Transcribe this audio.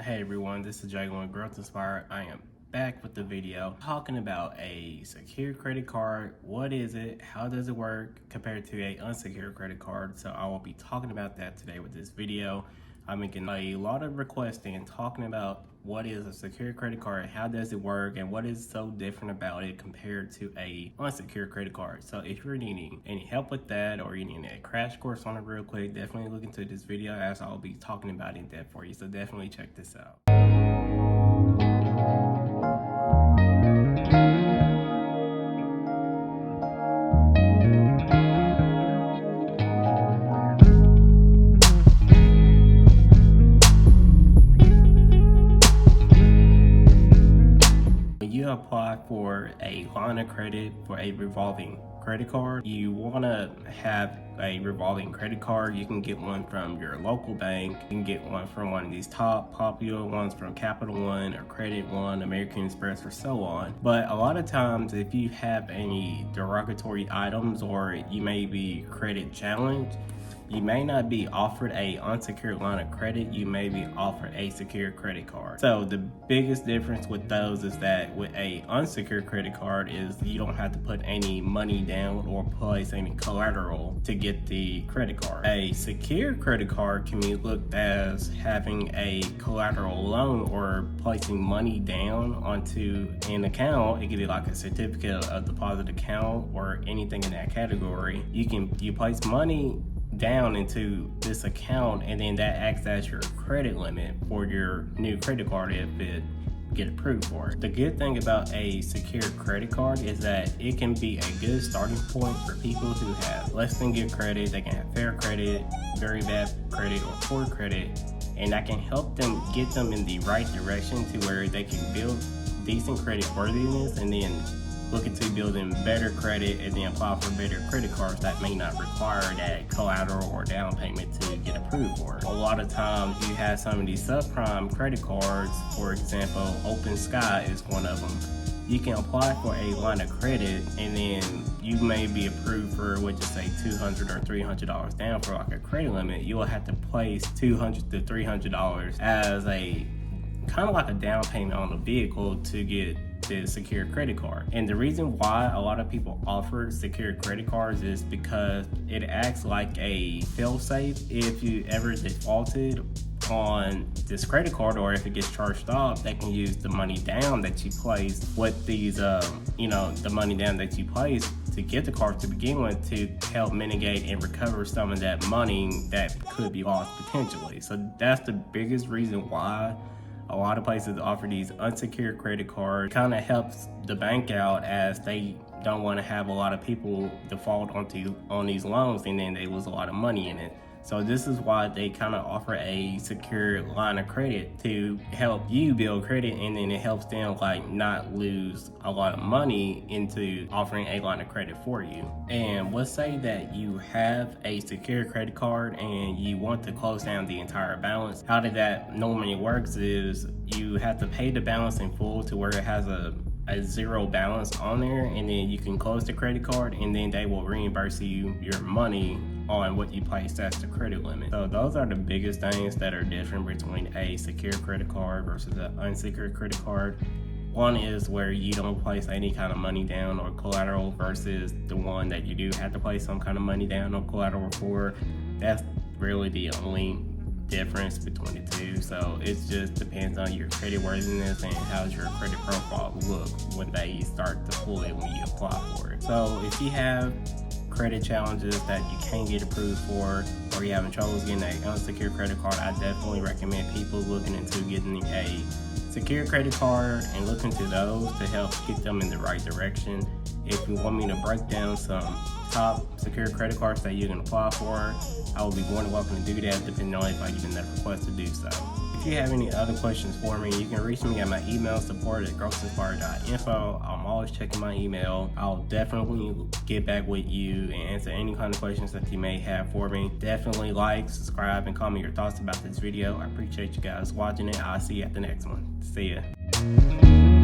Hey everyone, this is Jago with Growth Inspired. I am back with the video talking about a secured credit card. What is it? How does it work compared to a unsecured credit card? So I will be talking about that today with this video. I'm making a lot of requests and talking about what is a secured credit card, how does it work, and what is so different about it compared to a unsecured credit card. So if you're needing any help with that or you need a crash course on it real quick, definitely look into this video as I'll be talking about it in depth for you. So definitely check this out. Apply for a line of credit for a revolving credit card. You want to have a revolving credit card. You can get one from your local bank. You can get one from one of these top popular ones from Capital One or Credit One, American Express, or so on. But a lot of times if you have any derogatory items or you may be credit challenged, you may not be offered a unsecured line of credit, you may be offered a secured credit card. So the biggest difference with those is that with a unsecured credit card is you don't have to put any money down or place any collateral to get the credit card. A secured credit card can be looked as having a collateral loan or placing money down onto an account. It could be like a certificate of deposit account or anything in that category. You place money down into this account and then that acts as your credit limit for your new credit card if it get approved for it. The good thing about a secured credit card is that it can be a good starting point for people who have less than good credit. They can have fair credit, very bad credit, or poor credit, and that can help them get them in the right direction to where they can build decent credit worthiness and then look into building better credit and then apply for better credit cards that may not require that collateral or down payment to get approved for. A lot of times you have some of these subprime credit cards, for example, Open Sky is one of them. You can apply for a line of credit and then you may be approved for, what you say, $200 or $300 down for like a credit limit. You will have to place $200 to $300 as a kind of like a down payment on the vehicle to get the secured credit card. And the reason why a lot of people offer secured credit cards is because it acts like a fail-safe. If you ever defaulted on this credit card or if it gets charged off, they can use the money down that you place with these the money down that you place to get the card to begin with to help mitigate and recover some of that money that could be lost potentially. So that's the biggest reason why a lot of places offer these unsecured credit cards. Kind of helps the bank out as they don't want to have a lot of people default on these loans and then they lose a lot of money in it. So this is why they kind of offer a secured line of credit to help you build credit, and then it helps them like not lose a lot of money into offering a line of credit for you. And let's say that you have a secured credit card and you want to close down the entire balance. How that normally works is you have to pay the balance in full to where it has a zero balance on there, and then you can close the credit card and then they will reimburse you your money on what you placed as the credit limit. So those are the biggest things that are different between a secured credit card versus an unsecured credit card. One is where you don't place any kind of money down or collateral versus the one that you do have to place some kind of money down or collateral for. That's really the only difference between the two. So it just depends on your credit worthiness and how's your credit profile look when they start to pull it when you apply for it. So if you have credit challenges that you can't get approved for, or you're having troubles getting an unsecured credit card, I definitely recommend people looking into getting a secured credit card and look into those to help get them in the right direction. If you want me to break down some top secured credit cards that you can apply for, I will be more than welcome to do that, depending on if I get that request to do so. If you have any other questions for me, you can reach me at my email, support@growthinspired.info. I'm always checking my email. I'll definitely get back with you and answer any kind of questions that you may have for me. Definitely like, subscribe, and comment your thoughts about this video. I appreciate you guys watching it. I'll see you at the next one. See ya.